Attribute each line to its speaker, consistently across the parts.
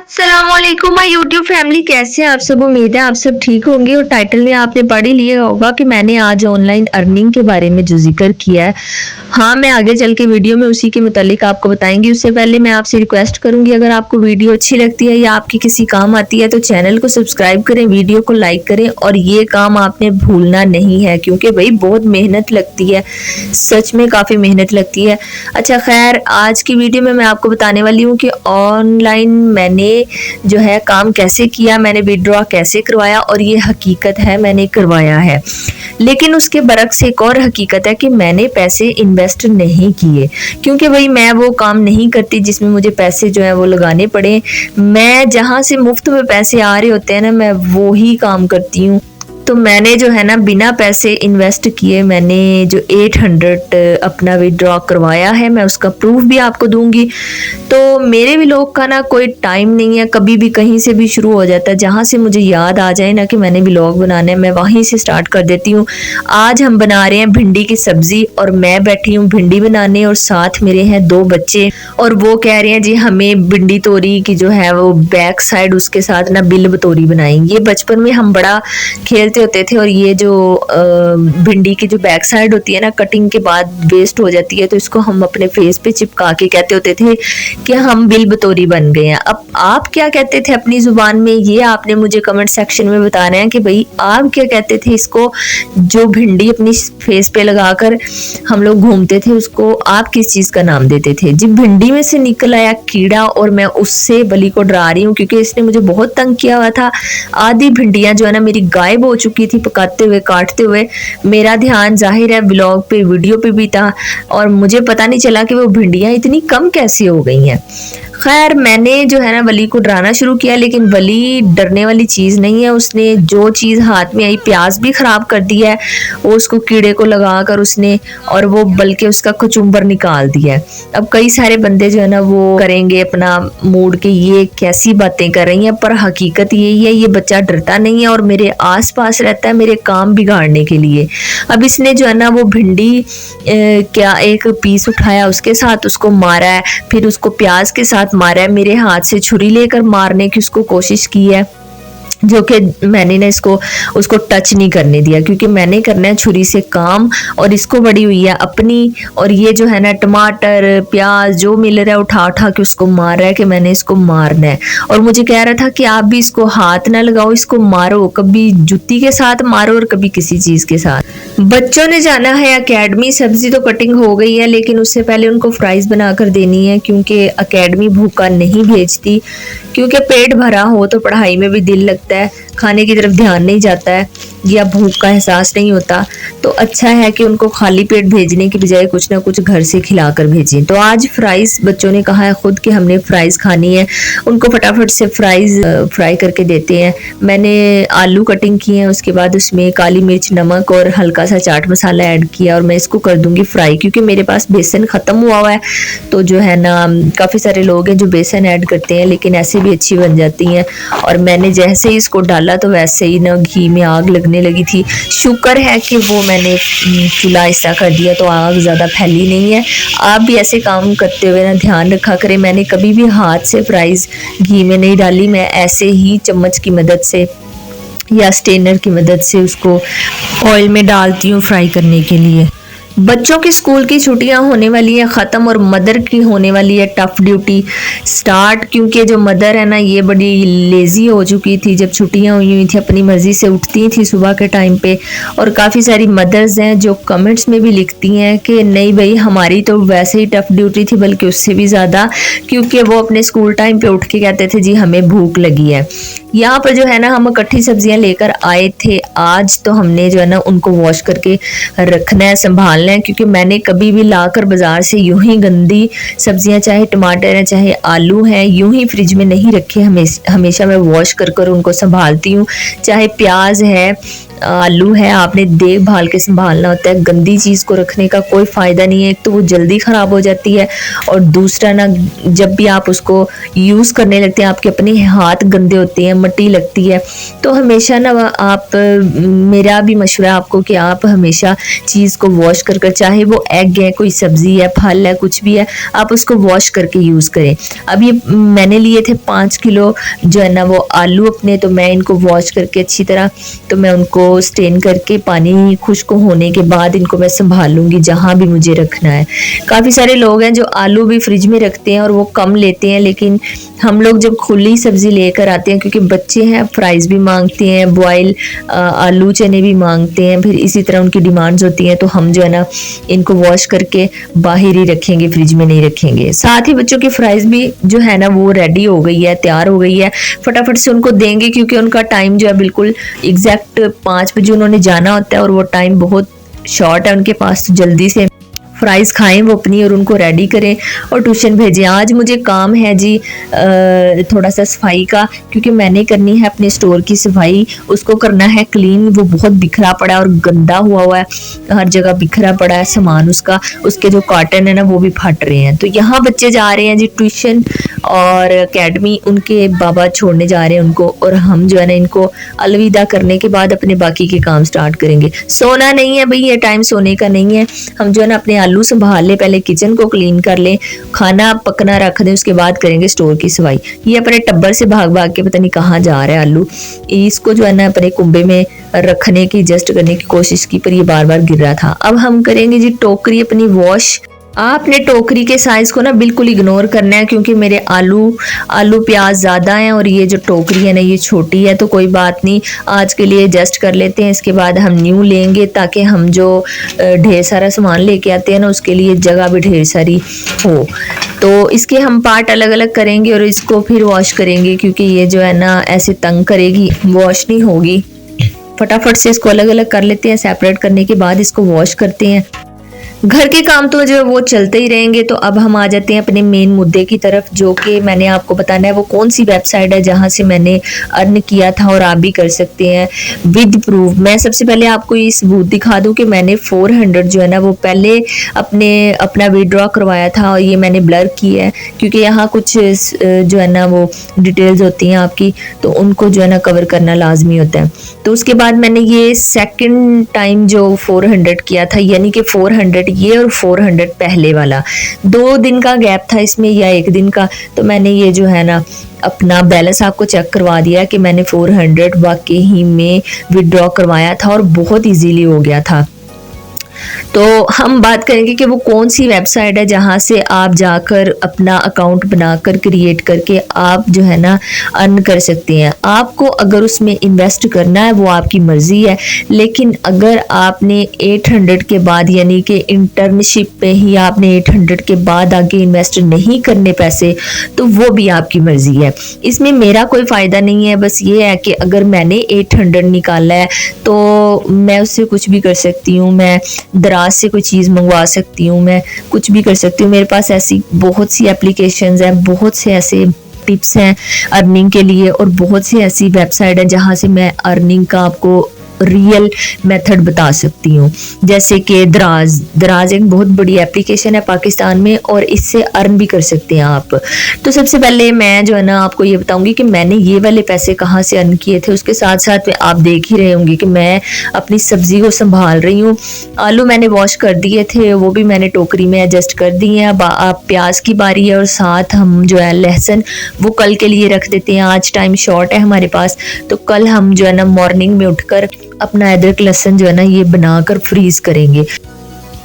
Speaker 1: अस्सलामुअलैकुम my YouTube family, कैसे हैं आप सब। उम्मीद है आप सब ठीक होंगे। और टाइटल में आपने पढ़ ही लिया होगा कि मैंने आज ऑनलाइन अर्निंग के बारे में जो जिक्र किया है। हाँ, मैं आगे चल के वीडियो में उसी के मुतालिक आपको बताएंगी। उससे पहले मैं आपसे रिक्वेस्ट करूंगी, अगर आपको वीडियो अच्छी लगती है या आपकी किसी काम आती है तो चैनल को सब्सक्राइब करें, वीडियो को लाइक करें। और ये काम आपने भूलना नहीं है, क्योंकि भाई बहुत मेहनत लगती है, सच में काफ़ी मेहनत लगती है। अच्छा खैर, आज की वीडियो में मैं आपको बताने वाली हूँ कि ऑनलाइन मैंने जो है काम कैसे किया, मैंने विड्रॉ कैसे करवाया। और ये हकीकत है, मैंने करवाया है। लेकिन उसके बरक्स एक और हकीकत है कि मैंने पैसे इन्वेस्ट नहीं किए, क्योंकि भाई मैं वो काम नहीं करती जिसमें मुझे पैसे जो है वो लगाने पड़े। मैं जहाँ से मुफ्त में पैसे आ रहे होते हैं ना, मैं वो ही काम करती हूँ। तो मैंने जो है ना बिना पैसे इन्वेस्ट किए मैंने जो 800 अपना विड्रॉ करवाया है, मैं उसका प्रूफ भी आपको दूंगी। तो मेरे व्लॉग का ना कोई टाइम नहीं है, कभी भी कहीं से भी शुरू हो जाता है। जहाँ से मुझे याद आ जाए ना कि मैंने व्लॉग बनाना है, मैं वहीं से स्टार्ट कर देती हूँ। आज हम बना रहे हैं भिंडी की सब्जी और मैं बैठी हूँ भिंडी बनाने, और साथ मेरे हैं 2 बच्चे और वो कह रहे हैं जी हमें भिंडी तोरी की जो है वो बैक साइड उसके साथ ना बिल बतौरी बनाएंगे। ये बचपन में हम बड़ा खेलते होते थे। और ये जो भिंडी की जो बैक साइड होती है ना, कटिंग के बाद वेस्ट हो जाती है, तो इसको हम अपने फेस पे चिपका के कहते होते थे कि हम बिल बतौरी बन गए हैं। अब आप क्या कहते थे अपनी जुबान में, ये आपने मुझे कमेंट सेक्शन में बताना है कि भाई आप क्या कहते थे इसको, जो भिंडी अपनी फेस पे लगाकर हम लोग घूमते थे, उसको आप किस चीज का नाम देते थे। जी, भिंडी में से निकल आया कीड़ा और मैं उससे बली को डरा रही हूँ, क्योंकि इसने मुझे बहुत तंग किया हुआ था। आधी भिंडियां जो है ना मेरी गायब हो चुकी थी पकाते हुए, काटते हुए। मेरा ध्यान जाहिर है ब्लॉग पे, वीडियो पे भी था, और मुझे पता नहीं चला कि वो भिंडियां इतनी कम कैसे हो गई हैं। खैर, मैंने जो है ना वली को डराना शुरू किया, लेकिन वली डरने वाली चीज़ नहीं है। उसने जो चीज़ हाथ में आई, प्याज भी ख़राब कर दिया है वो, उसको कीड़े को लगा कर उसने, और वो बल्कि उसका कचुम्बर निकाल दिया है। अब कई सारे बंदे जो है ना वो करेंगे अपना मूड के ये कैसी बातें कर रही हैं, पर हकीकत यही है, ये बच्चा डरता नहीं है और मेरे आस पास रहता है मेरे काम बिगाड़ने के लिए। अब इसने जो है ना वो भिंडी क्या एक पीस उठाया, उसके साथ उसको मारा है, फिर उसको प्याज के साथ मारा है, मेरे हाथ से छुरी लेकर मारने की उसको कोशिश की है, जो कि मैंने ना इसको उसको टच नहीं करने दिया, क्योंकि मैंने करना है छुरी से काम, और इसको बड़ी हुई है अपनी। और ये जो है ना टमाटर प्याज जो मिल रहा है उठा उठा के उसको मार रहा है कि मैंने इसको मारना है। और मुझे कह रहा था कि आप भी इसको हाथ ना लगाओ, इसको मारो, कभी जुत्ती के साथ मारो और कभी किसी चीज के साथ। बच्चों ने जाना है एकेडमी। सब्जी तो कटिंग हो गई है, लेकिन उससे पहले उनको फ्राइज बनाकर देनी है, क्योंकि एकेडमी भूखा नहीं भेजती। क्योंकि पेट भरा हो तो पढ़ाई में भी दिल लगता है, खाने की तरफ ध्यान नहीं जाता है या भूख का एहसास नहीं होता। तो अच्छा है कि उनको खाली पेट भेजने की बजाय कुछ ना कुछ घर से खिलाकर भेजें। तो आज फ्राइज बच्चों ने कहा है खुद कि हमने फ्राइज खानी है, उनको फटाफट से फ्राइज फ्राई करके देते हैं। मैंने आलू कटिंग किए हैं, उसके बाद उसमें काली मिर्च, नमक और हल्का सा चाट मसाला ऐड किया, और मैं इसको कर दूंगी फ्राई, क्योंकि मेरे पास बेसन ख़त्म हुआ है। तो जो है ना काफ़ी सारे लोग हैं जो बेसन ऐड करते हैं, लेकिन ऐसे भी अच्छी बन जाती हैं। और मैंने जैसे ही इसको डाला तो वैसे ही ना घी में आग लगने लगी थी। शुक्र है कि वो मैंने चूल्हा ऐसा कर दिया तो आग ज़्यादा फैली नहीं है। आप भी ऐसे काम करते हुए ना ध्यान रखा करें। मैंने कभी भी हाथ से फ्राइज़ घी में नहीं डाली, मैं ऐसे ही चम्मच की मदद से या स्टेनर की मदद से उसको ऑयल में डालती हूँ फ्राई करने के लिए। बच्चों की स्कूल की छुट्टियां होने वाली हैं ख़त्म, और मदर की होने वाली है टफ ड्यूटी स्टार्ट, क्योंकि जो मदर है ना ये बड़ी लेज़ी हो चुकी थी। जब छुट्टियां हुई थी अपनी मर्ज़ी से उठती थी सुबह के टाइम पे। और काफ़ी सारी मदर्स हैं जो कमेंट्स में भी लिखती हैं कि नहीं भाई हमारी तो वैसे ही टफ ड्यूटी थी, बल्कि उससे भी ज़्यादा, क्योंकि वो अपने स्कूल टाइम पे उठ के कहते थे जी हमें भूख लगी है। यहाँ पर जो है ना हम इकट्ठी सब्जियां लेकर आए थे आज, तो हमने जो है ना उनको वॉश करके रखना है, संभालना है, क्योंकि मैंने कभी भी लाकर बाजार से यूं ही गंदी सब्जियां, चाहे टमाटर हैं चाहे आलू हैं, यूं ही फ्रिज में नहीं रखे। हमेशा मैं वॉश कर कर उनको संभालती हूँ। चाहे प्याज है, आलू है, आपने देखभाल के संभालना होता है। गंदी चीज़ को रखने का कोई फ़ायदा नहीं है, एक तो वो जल्दी ख़राब हो जाती है, और दूसरा ना जब भी आप उसको यूज़ करने लगते हैं आपके अपने हाथ गंदे होते हैं, मट्टी लगती है। तो हमेशा ना आप, मेरा भी मशवरा आपको कि आप हमेशा चीज़ को वॉश कर चाहे वो एग है, कोई सब्ज़ी है, फल है, कुछ भी है, आप उसको वॉश करके यूज़ करें। अब ये मैंने लिए थे 5 किलो जो है ना वो आलू अपने, तो मैं इनको वॉश करके अच्छी तरह, तो मैं उनको स्टेन करके पानी खुश्क होने के बाद इनको मैं संभाल लूँगी जहाँ भी मुझे रखना है। काफ़ी सारे लोग हैं जो आलू भी फ्रिज में रखते हैं और वो कम लेते हैं, लेकिन हम लोग जब खुली सब्ज़ी लेकर आते हैं, क्योंकि बच्चे हैं फ्राइज़ भी मांगते हैं, बॉयल आलू चने भी मांगते हैं, फिर इसी तरह उनकी डिमांड्स होती हैं, तो हम जो है ना इनको वॉश करके बाहर ही रखेंगे, फ्रिज में नहीं रखेंगे। साथ ही बच्चों की फ्राइज़ भी जो है ना वो रेडी हो गई है, तैयार हो गई है, फटाफट से उनको देंगे क्योंकि उनका टाइम जो है बिल्कुल एग्जैक्ट 5 बजे उन्होंने जाना होता है और वो टाइम बहुत शॉर्ट है उनके पास, तो जल्दी से फ्राइज़ खाएं वो अपनी और उनको रेडी करें और ट्यूशन भेजें। आज मुझे काम है जी थोड़ा सा सफाई का, क्योंकि मैंने करनी है अपने स्टोर की सफाई, उसको करना है क्लीन। वो बहुत बिखरा पड़ा है और गंदा हुआ है, हर जगह बिखरा पड़ा है सामान उसका, उसके जो कॉटन है ना वो भी फट रहे हैं। तो यहाँ बच्चे जा रहे हैं जी ट्यूशन और एकेडमी, उनके बाबा छोड़ने जा रहे हैं उनको, और हम जो है ना इनको अलविदा करने के बाद अपने बाकी के काम स्टार्ट करेंगे। सोना नहीं है भाई, ये टाइम सोने का नहीं है। हम जो है ना अपने आलू संभाल ले, पहले किचन को क्लीन कर ले, खाना पकना रख दे, उसके बाद करेंगे स्टोर की सफाई। ये अपने टब्बर से भाग भाग के पता नहीं कहाँ जा रहा है आलू, इसको जो है ना अपने कुंबे में रखने की एडजस्ट करने की कोशिश की, पर ये बार बार गिर रहा था। अब हम करेंगे जी टोकरी अपनी वॉश। आपने टोकरी के साइज को ना बिल्कुल इग्नोर करना है, क्योंकि मेरे आलू प्याज ज़्यादा हैं और ये जो टोकरी है ना ये छोटी है, तो कोई बात नहीं, आज के लिए एडजस्ट कर लेते हैं। इसके बाद हम न्यू लेंगे ताकि हम जो ढेर सारा सामान लेके आते हैं ना उसके लिए जगह भी ढेर सारी हो। तो इसके हम पार्ट अलग अलग करेंगे और इसको फिर वॉश करेंगे, क्योंकि ये जो है ना ऐसे तंग करेगी, वॉश नहीं होगी। फटाफट से इसको अलग अलग कर लेते हैं। सेपरेट करने के बाद इसको वॉश करते हैं। घर के काम तो जो है वो चलते ही रहेंगे। तो अब हम आ जाते हैं अपने मेन मुद्दे की तरफ, जो कि मैंने आपको बताना है वो कौन सी वेबसाइट है जहां से मैंने अर्न किया था और आप भी कर सकते हैं विद प्रूफ। मैं सबसे पहले आपको ये सबूत दिखा दूं कि मैंने 400 जो है ना वो पहले अपना विड्रॉ करवाया था, और ये मैंने ब्लर किया है क्योंकि यहाँ कुछ जो है ना वो डिटेल्स होती हैं आपकी, तो उनको जो है ना कवर करना लाजमी होता है। तो उसके बाद मैंने ये सेकंड टाइम जो 400 किया था, यानी कि 400 ये और 400 पहले वाला, 2 दिन का गैप था इसमें या 1 दिन का, तो मैंने ये जो है ना अपना बैलेंस आपको चेक करवा दिया कि मैंने 400 वाकई ही में विड्रॉ करवाया था और बहुत इजीली हो गया था। तो हम बात करेंगे कि वो कौन सी वेबसाइट है जहां से आप जाकर अपना अकाउंट बनाकर क्रिएट करके आप जो है ना अर्न कर सकते हैं। आपको अगर उसमें इन्वेस्ट करना है वो आपकी मर्जी है, लेकिन अगर आपने 800 के बाद यानी कि इंटर्नशिप पे ही आपने 800 के बाद आगे इन्वेस्ट नहीं करने पैसे, तो वो भी आपकी मर्जी है। इसमें मेरा कोई फ़ायदा नहीं है, बस ये है कि अगर मैंने 800 निकाला है तो मैं उससे कुछ भी कर सकती हूँ। मैं दराज से कोई चीज़ मंगवा सकती हूँ, मैं कुछ भी कर सकती हूँ। मेरे पास ऐसी बहुत सी एप्लीकेशंस हैं, बहुत से ऐसे टिप्स हैं अर्निंग के लिए, और बहुत सी ऐसी वेबसाइट है जहाँ से मैं अर्निंग का आपको रियल मेथड बता सकती हूँ। जैसे कि दराज एक बहुत बड़ी एप्लीकेशन है पाकिस्तान में, और इससे अर्न भी कर सकते हैं आप। तो सबसे पहले मैं जो है ना आपको ये बताऊंगी कि मैंने ये वाले पैसे कहाँ से अर्न किए थे। उसके साथ साथ आप देख ही रहे होंगे कि मैं अपनी सब्जी को संभाल रही हूँ। आलू मैंने वॉश कर दिए थे, वो भी मैंने टोकरी में एडजस्ट कर दिए हैं। अब प्याज की बारी है, और साथ हम जो है लहसुन वो कल के लिए रख देते हैं। आज टाइम शॉर्ट है हमारे पास, तो कल हम जो है ना मॉर्निंग में उठकर अपना अदरक लहसुन जो है ना ये बनाकर फ्रीज करेंगे।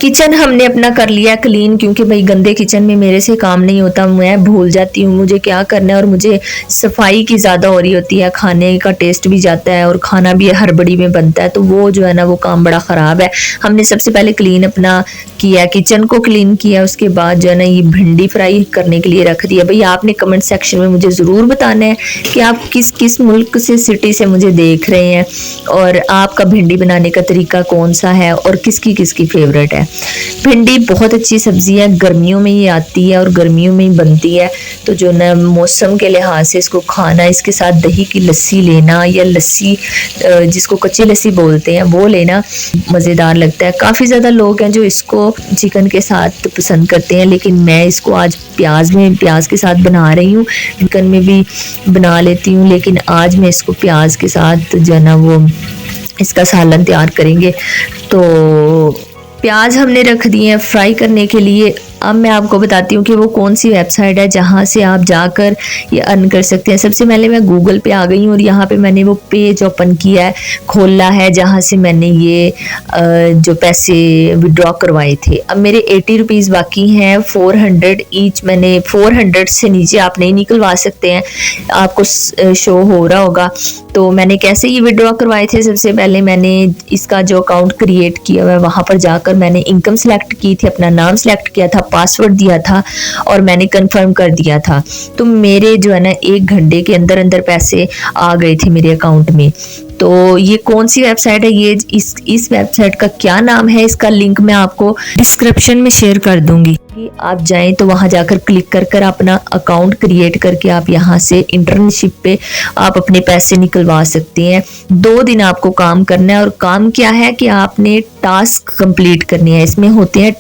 Speaker 1: किचन हमने अपना कर लिया क्लीन, क्योंकि भाई गंदे किचन में मेरे से काम नहीं होता, मैं भूल जाती हूँ मुझे क्या करना है, और मुझे सफाई की ज़्यादा हो रही होती है, खाने का टेस्ट भी जाता है और खाना भी हड़बड़ी में बनता है, तो वो जो है ना वो काम बड़ा ख़राब है। हमने सबसे पहले क्लीन अपना किया, किचन को क्लीन किया, उसके बाद जो है ना ये भिंडी फ्राई करने के लिए रख दिया। भाई आपने कमेंट सेक्शन में मुझे ज़रूर बताना है कि आप किस किस मुल्क से, सिटी से मुझे देख रहे हैं, और आपका भिंडी बनाने का तरीका कौन सा है और किसकी किसकी फेवरेट है। भिंडी बहुत अच्छी सब्जी है, गर्मियों में ये आती है और गर्मियों में ही बनती है। तो जो ना मौसम के लिहाज से इसको खाना, इसके साथ दही की लस्सी लेना या लस्सी जिसको कच्ची लस्सी बोलते हैं वो लेना मज़ेदार लगता है। काफ़ी ज़्यादा लोग हैं जो इसको चिकन के साथ पसंद करते हैं, लेकिन मैं इसको आज प्याज के साथ बना रही हूँ। चिकन में भी बना लेती हूँ, लेकिन आज मैं इसको प्याज के साथ जो है ना वो इसका सालन तैयार करेंगे। तो प्याज हमने रख दिए हैं फ्राई करने के लिए। अब मैं आपको बताती हूँ कि वो कौन सी वेबसाइट है जहाँ से आप जाकर ये अर्न कर सकते हैं। सबसे पहले मैं गूगल पे आ गई हूँ और यहाँ पे मैंने वो पेज ओपन किया है, खोला है, जहाँ से मैंने ये जो पैसे विड्रॉ करवाए थे। अब मेरे 80 रुपीज़ बाकी हैं, 400 ईच। मैंने 400 से नीचे आप नहीं निकलवा सकते हैं, आपको शो हो रहा होगा। तो मैंने कैसे ये विड्रॉ करवाए थे, सबसे पहले मैंने इसका जो अकाउंट क्रिएट किया हुआ है वहाँ पर जाकर मैंने इनकम सेलेक्ट की थी, अपना नाम सेलेक्ट किया था, पासवर्ड दिया था और मैंने कंफर्म कर दिया था। तो मेरे जो है ना 1 घंटे के अंदर अंदर पैसे आ गए थे मेरे अकाउंट में। तो ये कौन सी वेबसाइट है, ये इस वेबसाइट का क्या नाम है, इसका लिंक मैं आपको डिस्क्रिप्शन में शेयर कर दूंगी। आप जाएं तो वहां जाकर क्लिक कर अपना अकाउंट क्रिएट करके आप यहाँ से इंटर्नशिप पे आप अपने पैसे निकलवा सकते हैं। 2 दिन आपको काम करना है और काम क्या है कि आपने टास्क कंप्लीट करने हैं। इसमें होते हैं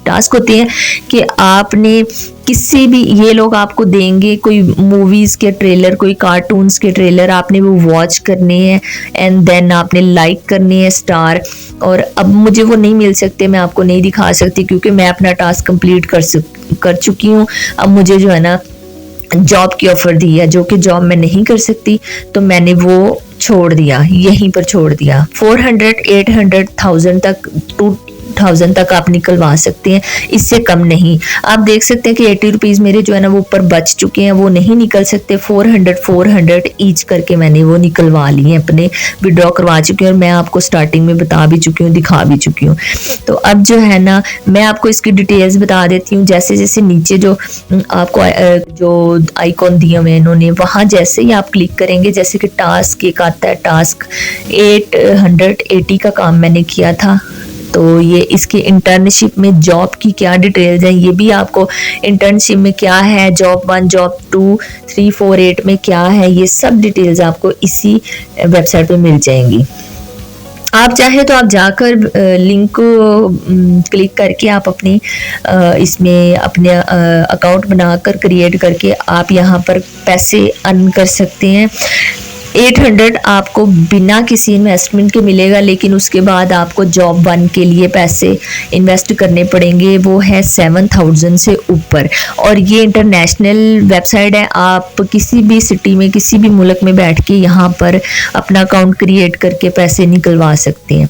Speaker 1: टास्क होते हैं कि आपने किसी भी, ये लोग आपको देंगे कोई मूवीज़ के ट्रेलर, कोई कार्टून्स के ट्रेलर, आपने वो वॉच करने हैं एंड देन आपने लाइक करने हैं स्टार। और अब मुझे वो नहीं मिल सकते, मैं आपको नहीं दिखा सकती क्योंकि मैं अपना टास्क कंप्लीट कर चुकी हूँ। अब मुझे जो है ना जॉब की ऑफर दी है, जो कि जॉब मैं नहीं कर सकती, तो मैंने वो छोड़ दिया, यहीं पर छोड़ दिया। 400, 800, 1000 तक, 2000 तक आप निकलवा सकते हैं, इससे कम नहीं। आप देख सकते हैं कि 80 रुपीज़ मेरे जो है ना वो ऊपर बच चुके हैं, वो नहीं निकल सकते। 400 ईच करके मैंने वो निकलवा लिए हैं, अपने विड्रॉ करवा चुकी हूँ और मैं आपको स्टार्टिंग में बता भी चुकी हूँ, दिखा भी चुकी हूँ। तो अब जो है ना मैं आपको इसकी डिटेल्स बता देती हूँ। जैसे जैसे नीचे जो आपको जो आइकॉन दिए हुए हैं इन्होंने, वहाँ जैसे ही आप क्लिक करेंगे, जैसे कि टास्क एक आता है, टास्क 880 का काम मैंने किया था। तो ये इसके इंटर्नशिप में जॉब की क्या डिटेल्स हैं, ये भी आपको इंटर्नशिप में क्या है, जॉब 1, जॉब 2, 3, 4, 8 में क्या है, ये सब डिटेल्स आपको इसी वेबसाइट पे मिल जाएंगी। आप चाहे तो आप जाकर लिंक को क्लिक करके आप अपनी इसमें अपने अकाउंट बनाकर क्रिएट करके आप यहाँ पर पैसे अर्न कर सकते हैं। 800 आपको बिना किसी इन्वेस्टमेंट के मिलेगा, लेकिन उसके बाद आपको जॉब 1 के लिए पैसे इन्वेस्ट करने पड़ेंगे, वो है 7000 से ऊपर। और ये इंटरनेशनल वेबसाइट है, आप किसी भी सिटी में, किसी भी मुल्क में बैठ के यहाँ पर अपना अकाउंट क्रिएट करके पैसे निकलवा सकते हैं।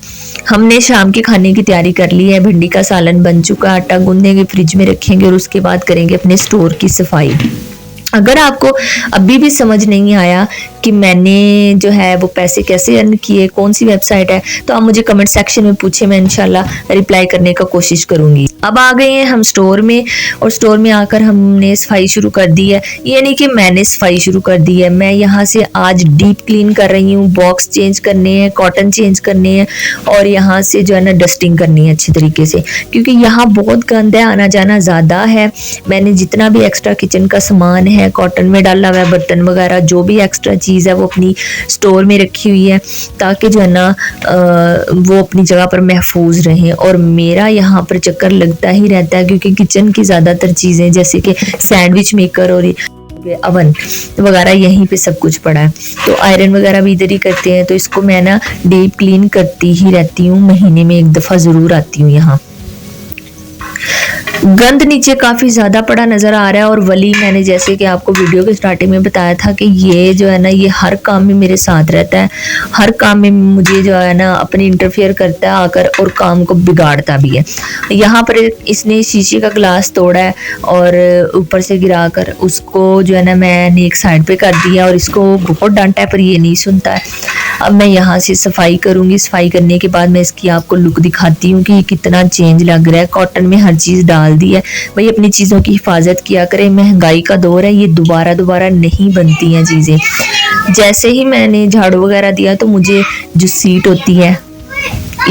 Speaker 1: हमने शाम के खाने की तैयारी कर ली है, भिंडी का सालन बन चुका, आटा गूंदेंगे, फ्रिज में रखेंगे और उसके बाद करेंगे अपने स्टोर की सफाई। अगर आपको अभी भी समझ नहीं आया कि मैंने जो है वो पैसे कैसे अर्न किए, कौन सी वेबसाइट है, तो आप मुझे कमेंट सेक्शन में पूछे, मैं इंशाल्लाह रिप्लाई करने का कोशिश करूंगी। अब आ गए हैं हम स्टोर में और स्टोर में आकर हमने सफाई शुरू कर दी है। ये नहीं कि मैंने सफाई शुरू कर दी है, मैं यहाँ से आज डीप क्लीन कर रही हूँ, बॉक्स चेंज करने हैं, कॉटन चेंज करने हैं और यहाँ से जो है ना डस्टिंग करनी है अच्छी तरीके से, क्योंकि यहाँ बहुत गंद है, आना जाना ज़्यादा है। मैंने जितना भी एक्स्ट्रा किचन का सामान है, कॉटन में डाला हुआ है, बर्तन वगैरह जो भी एक्स्ट्रा चीज़ है वो अपनी स्टोर में रखी हुई है, ताकि जो है ना वो अपनी जगह पर महफूज रहें। और मेरा यहाँ पर चक्कर लगता ही रहता है, क्योंकि किचन की ज़्यादातर चीज़ें जैसे कि सैंडविच मेकर और अवन वगैरह यहीं पे सब कुछ पड़ा है, तो आयरन वगैरह भी इधर ही करते हैं। तो इसको मैं ना डीप क्लीन करती ही रहती हूँ, महीने में 1 दफ़ा ज़रूर आती हूँ यहाँ। गंद नीचे काफ़ी ज़्यादा पड़ा नज़र आ रहा है और वली, मैंने जैसे कि आपको वीडियो के स्टार्टिंग में बताया था कि ये जो है ना ये हर काम में मेरे साथ रहता है, हर काम में मुझे जो है ना अपनी इंटरफेयर करता है आकर और काम को बिगाड़ता भी है। यहाँ पर इसने शीशे का ग्लास तोड़ा है और ऊपर से गिरा कर उसको जो है ना मैंने एक साइड पे कर दिया और इसको बहुत डांटा है, पर ये नहीं सुनता है। अब मैं यहाँ से सफाई करूँगी, सफाई करने के बाद मैं इसकी आपको लुक दिखाती हूँ कि कितना चेंज लग रहा है। कॉटन में हर चीज़ डाल दी है, भाई अपनी चीज़ों की हिफाजत किया करें, महंगाई का दौर है, ये दोबारा नहीं बनती हैं चीज़ें। जैसे ही मैंने झाड़ू वगैरह दिया तो मुझे जो सीट होती है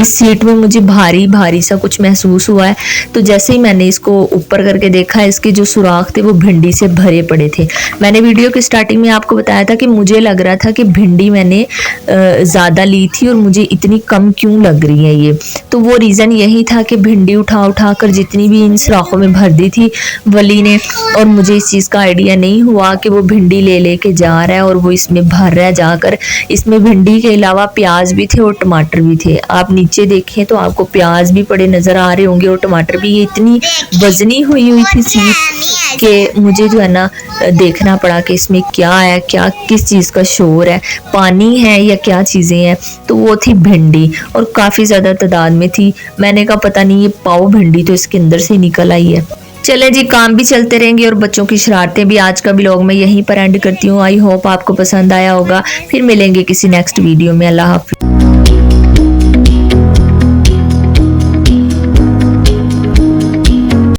Speaker 1: इस सीट में मुझे भारी भारी सा कुछ महसूस हुआ है। तो जैसे ही मैंने इसको ऊपर करके देखा, इसके जो सुराख थे वो भिंडी से भरे पड़े थे। मैंने वीडियो की स्टार्टिंग में आपको बताया था कि मुझे लग रहा था कि भिंडी मैंने ज़्यादा ली थी और मुझे इतनी कम क्यों लग रही है ये। तो वो रीज़न यही था कि भिंडी उठा उठा कर जितनी भी इन सुराखों में भर दी थी वली ने, और मुझे इस चीज़ का आइडिया नहीं हुआ कि वो भिंडी ले लेके जा रहा है और वो इसमें भर रहा है जाकर। इसमें भिंडी के अलावा प्याज भी थे और टमाटर भी थे। आप नीचे देखें तो आपको प्याज भी पड़े नज़र आ रहे होंगे और टमाटर भी। ये इतनी वजनी हुई थी सीट कि मुझे जो है ना देखना पड़ा कि इसमें क्या है, क्या किस चीज़ का शोर है, पानी है या क्या चीज़ें हैं। तो वो थी भिंडी और काफ़ी ज़्यादा तादाद में थी। मैंने कहा पता नहीं ये पाव भिंडी तो इसके अंदर से निकल आई है। चले जी, काम भी चलते रहेंगे और बच्चों की शरारतें भी। आज का व्लॉग मैं यहीं पर एंड करती हूँ। आई होप आपको पसंद आया होगा। फिर मिलेंगे किसी नेक्स्ट वीडियो में। अल्लाह हाफिज़।